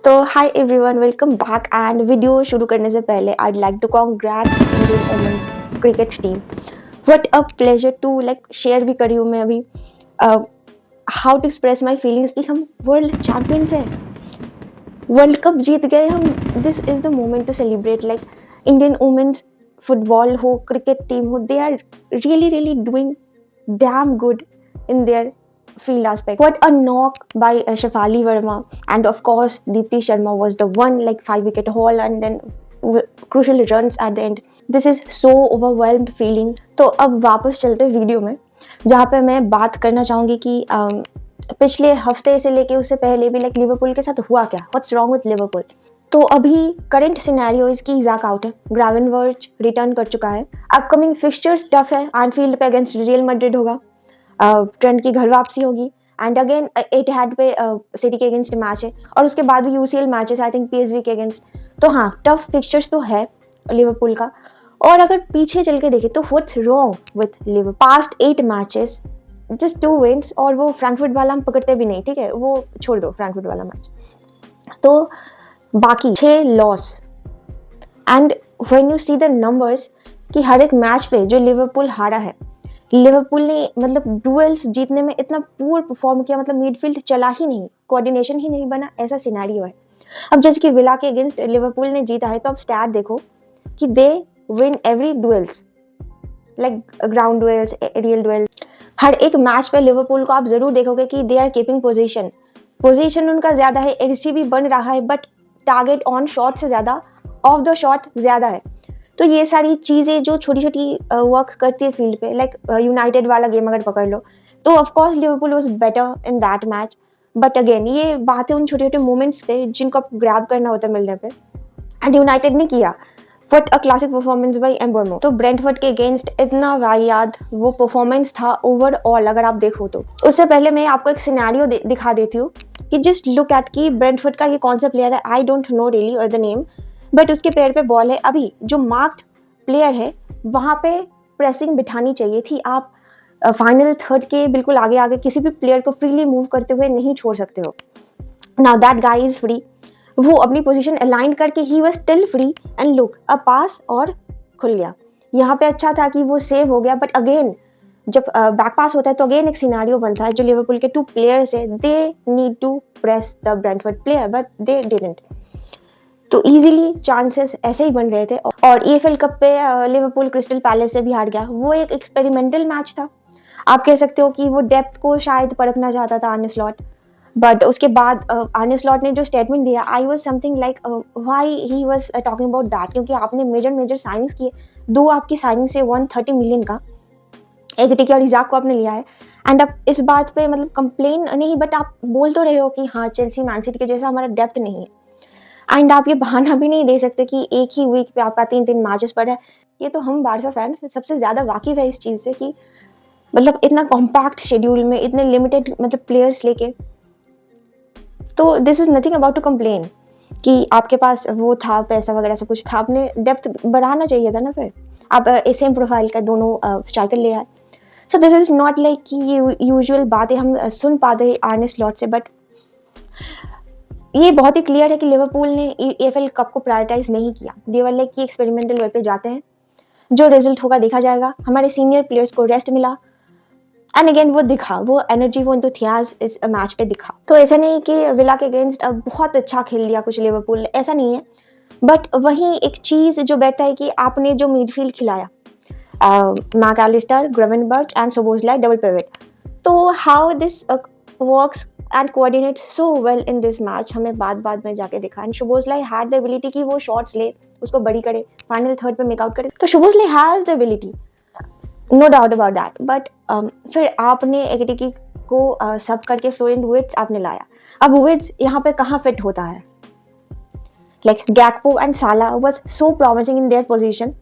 तो hi everyone, welcome back. And video शुरू करने से पहले I like to congrats Indian women's cricket team. What a pleasure to share भी करी हूँ मैं अभी how to express my feelings कि हम वर्ल्ड चैंपियंस हैं, वर्ल्ड कप जीत गए हम। This is the moment to celebrate. Indian women's football हो, क्रिकेट टीम हो, they are really really doing damn good in their field aspect. What a knock by Shafali Verma, and of course Deepti Sharma was the one, 5 wicket haul and then crucial runs at the end. This is so overwhelmed feeling. तो अब वापस चलते video में, जहाँ पे मैं बात करना चाहूँगी कि पिछले हफ्ते से लेके उससे पहले भी लिवरपूल के साथ हुआ क्या, व्हाट्स रॉन्ग विद लिवरपूल। तो अभी करंट सिनेरियो इसकी ज़ाक आउट है, ग्रावेनवर्च रिटर्न कर चुका है, अपकमिंग फिक्सचर्स टफ है, एनफील्ड पे अगेंस्ट रियल मैड्रिड होगा, ट्रेंट की घर वापसी होगी, एंड अगेन एटिहाद पे सिटी के अगेंस्ट मैच है, और उसके बाद भी UCL matches I think PSV के अगेंस्ट। तो हाँ, टफ फिक्सचर्स तो है लिवरपूल का। और अगर पीछे चल के देखें तो what's wrong with Liverpool, past 8 matches just 2 wins, और वो फ्रैंकफर्ट वाला हम पकड़ते भी नहीं, ठीक है, वो छोड़ दो फ्रैंकफर्ट वाला मैच, तो बाकी 6 loss. And when you see the numbers कि हर एक मैच पे जो लिवरपूल हारा है, लिवरपूल ने डुएल्स जीतने में इतना पुअर परफॉर्म किया, मिडफील्ड चला ही नहीं, कोऑर्डिनेशन ही नहीं बना, ऐसा सिनेरियो है। अब जैसे कि विला के अगेंस्ट लिवरपूल ने जीता है, तो अब स्टैट देखो कि they win every duels, ground duels, aerial duels, हर एक मैच पे लिवरपूल को आप जरूर देखोगे कि दे आर कीपिंग पोजीशन उनका ज्यादा है, एक्सजी भी बन रहा है, बट टारगेट ऑन शॉट से ज्यादा ऑफ द शॉट ज्यादा है। तो ये सारी चीज़ें जो छोटी छोटी वर्क करती है फील्ड पे, यूनाइटेड वाला गेम अगर पकड़ लो, तो of course Liverpool was better in that match. But again ये बात है उन छोटे छोटे मोमेंट्स पे जिनको आप ग्रैब करना होता है मिलने पे, एंड यूनाइटेड ने किया। What a classic performance by Mbeumo. तो ब्रेंटफोर्ड के अगेंस्ट इतना वाहियात वो परफॉर्मेंस था ओवरऑल अगर आप देखो तो। उससे पहले मैं आपको एक सिनेरियो दिखा देती हूँ कि जस्ट लुक एट कि ब्रेंटफोर्ड का ये कौन सा प्लेयर है, आई डोंट नो रियली और द नेम, बट उसके पैर पे बॉल है। अभी जो मार्क्ड प्लेयर है वहाँ पे प्रेसिंग बिठानी चाहिए थी, आप फाइनल थर्ड के बिल्कुल आगे आगे किसी भी प्लेयर को फ्रीली मूव करते हुए नहीं छोड़ सकते हो। Now that guy is free, वो अपनी पोजीशन अलाइन करके he was still free, and look a pass और खुल गया। यहाँ पे अच्छा था कि वो सेव हो गया, बट अगेन जब बैक पास होता है तो अगेन एक सिनारियो बनता है, जो लिवरपूल के 2 प्लेयर्स है, they need to press the Brentford player but they didn't. तो इजीली चांसेस ऐसे ही बन रहे थे। और ईएफएल कप पे लिवरपूल क्रिस्टल पैलेस से भी हार गया, वो एक एक्सपेरिमेंटल मैच था, आप कह सकते हो कि वो डेप्थ को शायद परखना चाहता था आर्ने स्लॉट। बट उसके बाद आर्ने स्लॉट ने जो स्टेटमेंट दिया, I was something why he was talking about that, क्योंकि आपने मेजर साइनिंग्स किए, 2 आपकी साइनिंग से 130 मिलियन का, एक टिकी और इजाक को आपने लिया है, एंड अब इस बात पे कंप्लेन नहीं, बट आप बोल तो रहे हो कि हाँ चेल्सी मैन सिटी के जैसा हमारा डेप्थ नहीं है। एंड आप ये बहाना भी नहीं दे सकते कि एक ही वीक पे आपका 3 मैचेस पड़ा है। ये तो हम बारसा फैंस सबसे ज़्यादा वाकिफ है इस चीज़ से कि इतना कॉम्पैक्ट शेड्यूल में इतने लिमिटेड प्लेयर्स लेके, तो this is nothing about to complain कि आपके पास वो था, पैसा वगैरह सब कुछ था, आपने डेप्थ बढ़ाना चाहिए था ना, फिर आप सेम प्रोफाइल का दोनों स्ट्राइकर ले आए। सो दिस इज नॉट कि ये यूजुअल बातें हम सुन पाते हैं आर्ने स्लॉट से, बट ये बहुत ही क्लियर है कि लिवरपूल ने ईएफएल कप को प्रायोरिटाइज नहीं किया। दे वर कि एक्सपेरिमेंटल वे पे जाते हैं, जो रिजल्ट होगा देखा जाएगा। हमारे सीनियर प्लेयर्स को रेस्ट मिला, एंड अगेन वो दिखा, वो एनर्जी, वो एंथुसियाज्म इस मैच पे दिखा। तो ऐसा नहीं कि विला के अगेंस्ट बहुत अच्छा खेल दिया कुछ लिवरपूल ने, ऐसा नहीं है, बट वही एक चीज़ जो बैठता है कि आपने जो मिडफील्ड खिलाया, मैकअलिस्टर, ग्रेवेनबर्च एंड सोबोसलाई डबल पिवट, तो how this works and coordinate so well in this match, हमें बाद में जाके दिखा। एंड शुभोसलाई हैड द एबिलिटी कि वो शॉट्स ले, उसको बड़ी करे, फाइनल थर्ड पे मेकआउट करे, तो Szoboszlai has the ability, no doubt about that. But फिर आपने एकेटिकी को सब करके फ्लोरेंट विर्ट्ज आपने लाया। अब विर्ट्ज यहाँ पे कहाँ फिट होता है, गैक्पो एंड साला was so promising in their position,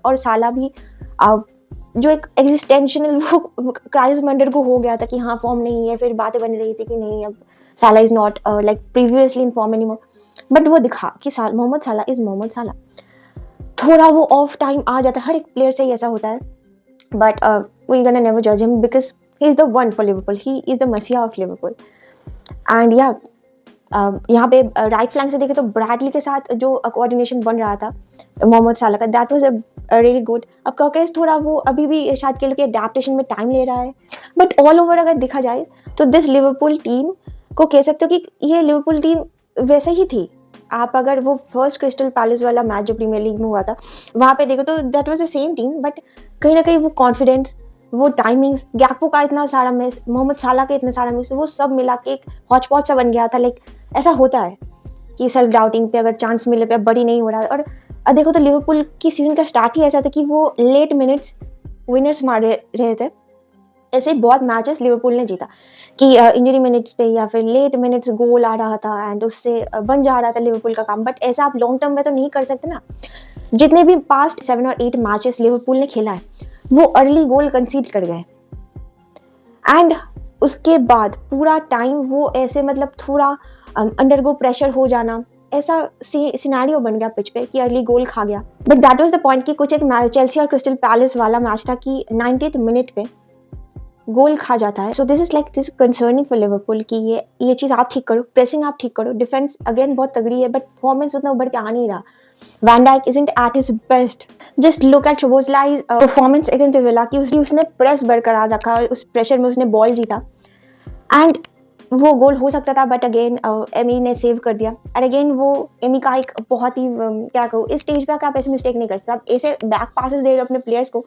और साला भी जो एक एग्जिस्टेंशियल वो क्राइस मंडर को हो गया था कि हाँ फॉर्म नहीं है, फिर बातें बन रही थी कि नहीं अब साला is not previously in form anymore, but वो दिखा कि मोहम्मद साला इज मोहम्मद साला। थोड़ा वो ऑफ टाइम आ जाता है, हर एक प्लेयर से ही ऐसा होता है, बट वी गोना नेवर जज him because he is the one for Liverpool, he is the मसीहा ऑफ लिवरपूल। एंड या यहाँ पे राइट फ्लैंक से देखें तो ब्रैडली के साथ जो कोऑर्डिनेशन बन रहा था मोहम्मद साला का, दैट वाज रियली गुड. अब कॉकेस थोड़ा वो अभी भी शायद के अडेप्टेशन में टाइम ले रहा है, बट ऑल ओवर अगर देखा जाए तो दिस लिवरपूल टीम को कह सकते हो कि ये लिवरपूल टीम वैसे ही थी. आप अगर वो फर्स्ट क्रिस्टल पैलेस वाला मैच जो प्रीमियर लीग में हुआ था वहाँ पे देखो तो that was the same team, but कहीं ना कहीं वो कॉन्फिडेंस, वो टाइमिंग्स, गैकपो का इतना सारा मिस, मोहम्मद साला के इतने सारा मिस, वो सब मिला के एक हॉचपॉच सा बन गया था. लाइक ऐसा होता है कि सेल्फ डाउटिंग पे अगर चांस मिले पे बड़ी नहीं हो रहा है. और देखो तो लिवरपूल की सीजन का स्टार्ट ही ऐसा था कि वो लेट मिनट्स विनर्स मार रहे थे. ऐसे बहुत मैचेस लिवरपूल ने जीता कि इंजरी मिनट्स पे या फिर लेट मिनट्स गोल आ रहा था एंड उससे बन जा रहा था लिवरपूल का काम. बट ऐसा आप लॉन्ग टर्म में तो नहीं कर सकते ना. जितने भी पास्ट 7 और 8 मैचेस लिवरपूल ने खेला है वो अर्ली गोल कंसीड कर गए एंड उसके बाद पूरा टाइम वो ऐसे मतलब थोड़ा अंडरगो प्रेशर हो जाना, ऐसा सिनेरियो बन गया पिच पे कि अर्ली गोल खा गया. But that was the point कि कुछ एक चेल्सी और क्रिस्टल पैलेस वाला मैच था कि 90th मिनट पे गोल खा जाता है. So this is concerning for Liverpool कि ये चीज़ आप ठीक करो, प्रेसिंग आप ठीक करो, डिफेंस अगेन बहुत तगड़ी है बट परफॉर्मेंस उतना उभर के आ नहीं रहा. Van Dijk isn't at his best. Just look at Szoboszlai's performance against Villa कि उसने प्रेस बरकरार रखा, उस प्रेशर में उसने बॉल जीता एंड वो गोल हो सकता था बट अगेन एमी ने सेव कर दिया. एंड अगेन वो एमी का एक बहुत ही क्या कहूँ, इस स्टेज पे आप ऐसे मिस्टेक नहीं कर सकते. आप ऐसे बैक पासेस दे रहे हो अपने प्लेयर्स को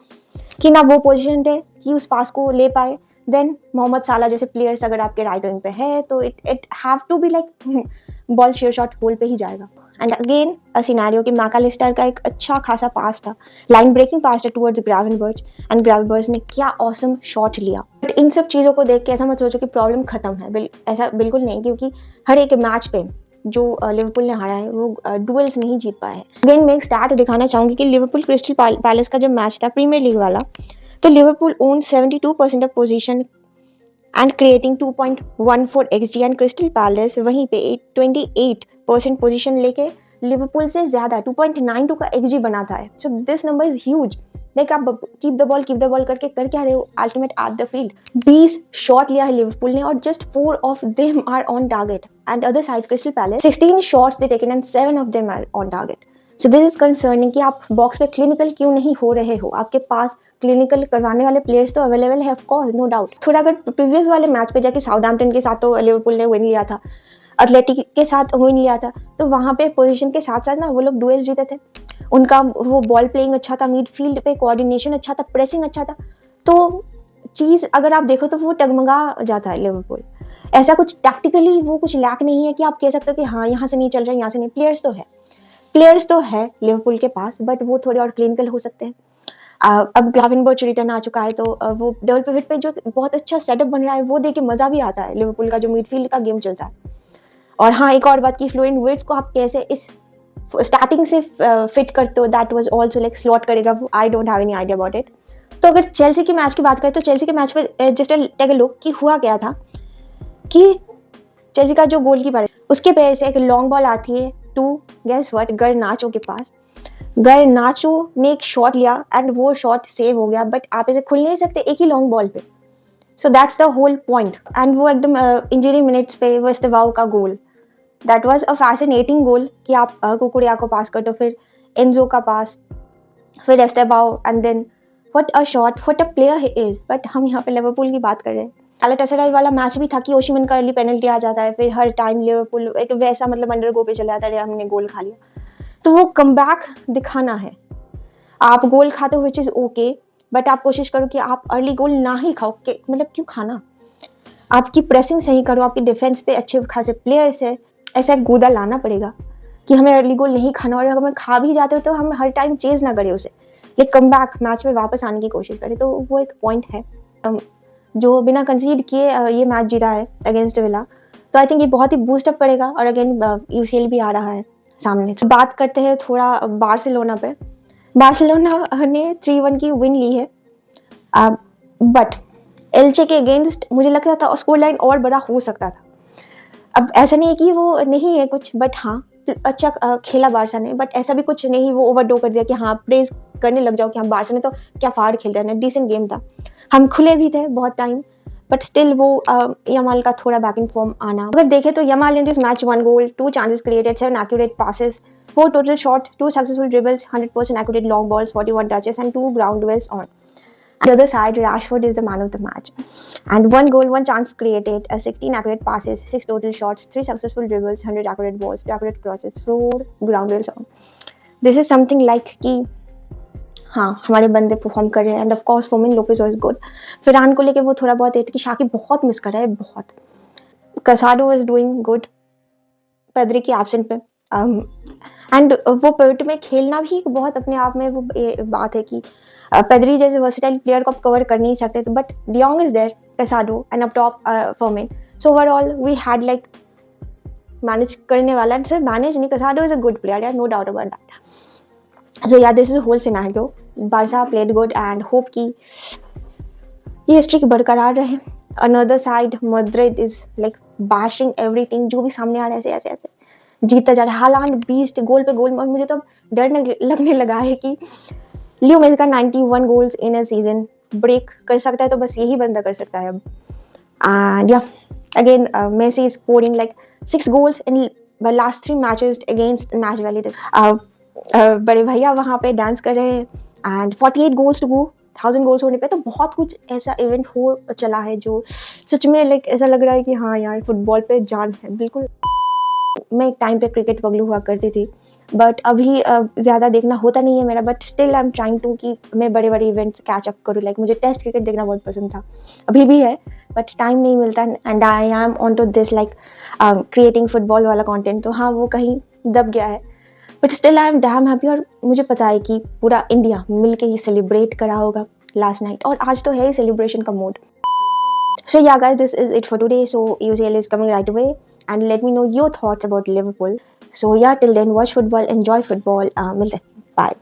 कि ना वो पोजीशन है कि उस पास को ले पाए. देन मोहम्मद साला जैसे प्लेयर्स अगर आपके राइट विंग पे है तो it have to be like ball share shot goal पे ही जाएगा. एंड अगेन अ सिनेरियो कि मैकालिस्टर का एक अच्छा खासा पास था, लाइन ब्रेकिंग पास था टुवर्ड्स ग्रावेनबर्च एंड ग्रावेनबर्च ने क्या ऑसम शॉट लिया. बट इन सब चीज़ों को देख के ऐसा मत सोचो कि प्रॉब्लम खत्म है, ऐसा बिल्कुल नहीं, क्योंकि हर एक मैच पे जो लिवरपूल ने हारा है वो डुएल्स नहीं जीत पाए हैं. अगेन मैं एक स्टैट दिखाना चाहूँगी कि लिवरपूल क्रिस्टल पैलेस का जब मैच था प्रीमियर लीग वाला तो Liverpool own 72% of position and creating 2.14 XG and crystal palace वहीं पे 28% पोजीशन लेके लिवरपूल से ज़्यादा 2.92 का XG बनाता है. So this number is huge. Like आप कीप द बॉल करके कर क्या रहे हो ultimate at the field. 20 shot लिया है लिवरपूल ने और just 4 of them are on target. And other side Crystal Palace 16 shots they taken and 7 of them are on target. So this is concerning कि आप बॉक्स पे clinical क्यों नहीं हो रहे हो. आपके पास क्लिनिकल करवाने वाले प्लेयर्स तो अवेलेबल है ऑफ कोर्स, नो डाउट. थोड़ा अगर प्रीवियस वाले मैच पे जाके साउथहैम्पटन के साथ तो लिवरपूल ने विन लिया था, एथलेटिक के साथ विन लिया था, तो वहाँ पे पोजीशन के साथ साथ ना वो लोग डुएल्स जीते थे. उनका वो बॉल प्लेइंग अच्छा था, मिडफील्ड पे कोऑर्डिनेशन अच्छा था, प्रेसिंग अच्छा था. तो चीज़ अगर आप देखो तो वो टगमगा जाता है लिवरपूल. ऐसा कुछ टैक्टिकली वो कुछ लैक नहीं है कि आप कह सकते हो कि हाँ यहाँ से नहीं चल रहा है, यहाँ से नहीं. प्लेयर्स तो है लिवरपूल के पास बट वो थोड़े और क्लिनिकल हो सकते हैं. अब ग्रावेनबर्च रिटर्न आ चुका है तो वो डबल पिवट पे जो बहुत अच्छा सेटअप बन रहा है वो देख के मज़ा भी आता है लिवरपूल का जो मिडफील्ड का गेम चलता है. और हाँ एक और बात कि फ्लोरेंट वर्ट्स को आप कैसे इस स्टार्टिंग से फिट करते हो, that was also like slot करेगा वो, I don't have any idea about it. तो अगर चेल्सी के मैच की बात करें तो चेल्सी के मैच पे जस्ट टेक अ लुक कि हुआ क्या था कि चेल्सी का जो गोलकीपर है उसके पैर से एक लॉन्ग बॉल आती है टू गेस व्हाट गर्नाचो के पास. गर्नाचो ने एक शॉट लिया एंड वो शॉट सेव हो गया. बट आप ऐसे खुल नहीं सकते एक ही लॉन्ग बॉल पे. So that's the whole point. And वो एकदम इंजरी मिनट्स पे वो इस्तेवाओ का goal, that was a fascinating goal कि आप कुकुरिया को पास कर दो, फिर एंजो का पास, फिर Estevao and then what a shot, what a player he is. But हम यहाँ पे लिवरपूल की बात कर रहे हैं. गैलाटासराय वाला मैच भी था कि ओशिमन का अर्ली पेनल्टी आ जाता है, फिर हर टाइम लिवरपूल एक वैसा मतलब अंडरगो पे चला जाता है, हमने गोल खा लिया. तो वो कमबैक दिखाना है. आप गोल खाते हो विच इज़ ओके, बट आप कोशिश करो कि आप अर्ली गोल ना ही खाओ. मतलब क्यों खाना, आपकी प्रेसिंग सही करो, आपकी डिफेंस पे अच्छे खासे प्लेयर्स है. ऐसा एक गूदा लाना पड़ेगा कि हमें अर्ली गोल नहीं खाना, और अगर हम खा भी जाते हो तो हम हर टाइम चेज ना करें उसे, लेकिन कमबैक मैच में वापस आने की कोशिश करें. तो वो एक पॉइंट है जो बिना कंसीड किए ये मैच जीता है अगेंस्ट विला. तो आई थिंक ये बहुत ही बूस्टअप करेगा. और अगेन UCL भी आ रहा है सामने. तो बात करते हैं थोड़ा बार्सिलोना पे. बार्सिलोना ने 3-1 की विन ली है, बट एल्चे के अगेंस्ट मुझे लगता था स्कोर लाइन और बड़ा हो सकता था. अब ऐसा नहीं है कि वो नहीं है कुछ, बट हाँ अच्छा खेला बारसा ने, बट ऐसा भी कुछ नहीं वो ओवरडो कर दिया कि हाँ प्रेज करने लग जाओ कि हाँ बारसा ने तो क्या फाड़ खेलता है ना, डिसेंट गेम था. हम खुले भी थे बहुत टाइम, बट स्टिल वो यमाल का थोड़ा बैक इन फॉर्म आना। अगर देखें तो Yamal in this match 1 goal, 2 chances created, 7 accurate passes, 4 total shot, 2 successful dribbles, 100% accurate long balls, 41 touches and 2 ground duels on. On the other side, Rashford is the man of the match. And 1 goal, 1 chance created, 16 accurate passes, 6 total shots, 3 successful dribbles, 100 accurate balls, 2 accurate crosses, 4 ground duels on. This is something like कि हाँ, हमारे बंदे perform कर रहे हैं and of course Fermin Lopez was good. फिरहान को लेके वो थोड़ा बहुत ये था कि शाकिब बहुत मिस कर रहा है, बहुत। कसाडो वाज डूइंग गुड पेद्री की एब्सेंट पे। एंड वो पिवट में खेलना भी बहुत अपने आप में वो बात है कि पेद्री जैसे वर्सेटाइल प्लेयर को आप कवर कर नहीं सकते, तो but De Jong is there, Casado and up top Fermin. So overall we had like manage करने वाला, एंड सिर्फ मैनेज नहीं, Casado is a good player यार, no doubt about that. So yeah, this is a whole scenario. Barca played good and hope कि ये streak बरकरार रहे। Another side, Madrid is like bashing everything, जो भी सामने आ रहा है ऐसे ऐसे ऐसे जीतता जा रहा है। हालांड 20 गोल पे गोल, मुझे तो डर लगने लगा है कि लियो मेसी का 91 goals in a season break कर सकता है, तो बस यही बंदा कर सकता है अब। And yeah, again Messi is scoring like 6 goals in the last 3 matches against Nash Valley. बड़े भैया वहाँ पे डांस कर रहे हैं and 48 goals to go, 1000 goals होने पे, तो बहुत कुछ ऐसा इवेंट हो चला है जो सच में लाइक ऐसा लग रहा है कि हाँ यार फुटबॉल पे जान है बिल्कुल। मैं एक टाइम पे क्रिकेट पगलू हुआ करती थी, बट अभी ज़्यादा देखना होता नहीं है मेरा, but still I am trying to कि मैं बड़े बड़े इवेंट्स कैच अप करूँ। लाइक मुझे टेस्ट क्रिकेट देखना बहुत पसंद था, अभी भी है, बट टाइम नहीं मिलता and I am on to this like creating football वाला कॉन्टेंट, तो हाँ वो कहीं दब गया है, but still I am damn happy. और मुझे पता है कि पूरा इंडिया मिल के ही सेलिब्रेट करा होगा लास्ट नाइट, और आज तो है ही सेलिब्रेशन का mood. So yeah guys, this is it for today. So UCL is coming right away and let me know your thoughts about Liverpool. So yeah, till then watch football, enjoy football. मिलते हैं, bye.